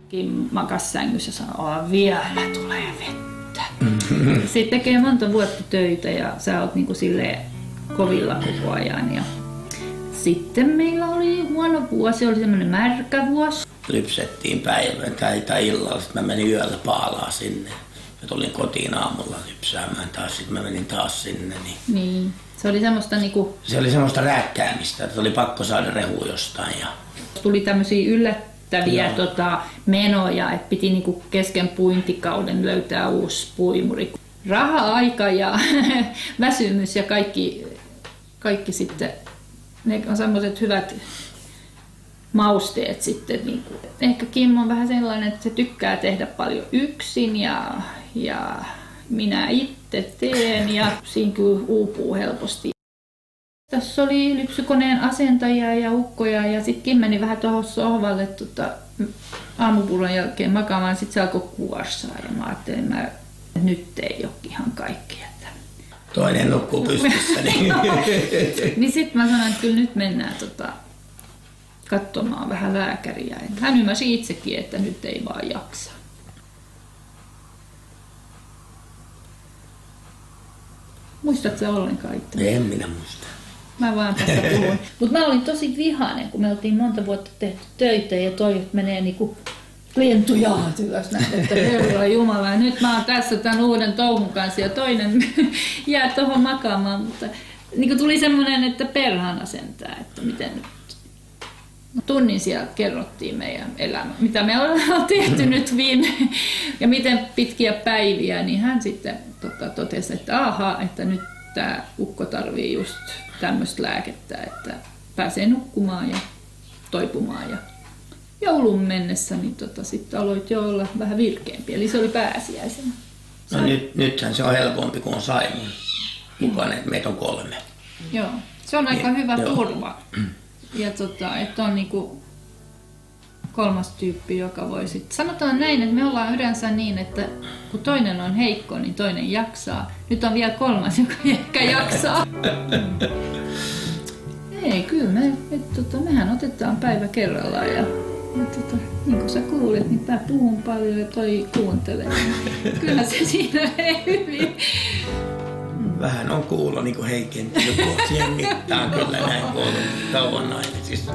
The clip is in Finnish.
Kim makas sängyssä ja sanoi, vielä tulee vettä. Sitten tekee monta vuotta töitä ja sä oot niinku silleen kovilla koko ajan. Ja sitten meillä oli huono vuosi, oli semmoinen märkä vuosi. Lypsettiin päivän tai illalla, sitten mä menin yöllä paalaan sinne. Mä tulin kotiin aamulla lypsäämään taas, sitten mä menin taas sinne. Niin. Se oli semmoista niinku... Se oli semmoista rääkkäämistä, että oli pakko saada rehua jostain. Ja... Tuli tämmöisiä yllättäviä menoja, että piti niinku kesken puintikauden löytää uusi puimuri. Raha, aika ja väsymys ja kaikki sitten, ne on semmoiset hyvät mausteet sitten. Niinku. Ehkä Kim on vähän sellainen, että se tykkää tehdä paljon yksin ja minä itse teen ja siinä kyllä uupuu helposti. Tässä oli lypsykoneen asentajia ja ukkoja ja sitten Kim meni vähän tuohon sohvalle aamupullon jälkeen makaamaan. Sitten se alkoi kuorsaa ja mä ajattelin, että nyt ei ole ihan kaikki. Toinen nukkuu pystyssä. Niin sitten mä sanoin, että kyllä nyt mennään katsomaan vähän lääkäriä. Hän ymmärsi itsekin, että nyt ei vaan jaksa. Muistatko sä ollenkaan itse? En minä muista. Mä vaan tässä puhun. Mutta mä olin tosi vihainen, kun me oltiin monta vuotta tehty töitä ja toi menee niinku lentujaat ylös näin, että Herra Jumala. Ja nyt mä oon tässä tämän uuden touhun kanssa ja toinen jää tuohon makaamaan. Mutta niinku tuli semmoinen, että perhana sentää, että miten nyt. Tunnin siellä kerrottiin meidän elämä, mitä me ollaan tehty nyt viime ja miten pitkiä päiviä, niin hän sitten totesi, että että nyt tämä ukko tarvii just tämmöistä lääkettä, että pääsee nukkumaan ja toipumaan. Ja joulun mennessä niin sitten aloit jo olla vähän virkeämpi, eli se oli pääsiäisenä. No nythän se on helpompi kuin Saimun mukaan, että meitä on 3. Joo, se on aika hyvä turva. Ja että on niinku 3. tyyppi, joka voi sitten... Sanotaan näin, että me ollaan yleensä niin, että kun toinen on heikko, niin toinen jaksaa. Nyt on vielä 3, joka ehkä jaksaa. Ei, kyllä mehän otetaan päivä kerrallaan ja niin kuin sä kuulet, niin mä puhun paljon ja toi kuuntelee. Kyllä se siinä menee hyvin. Vähän on kuulo niin kuin heikentynyt siihen mittaan kyllä näin, kun on ollut kauan naimisissa.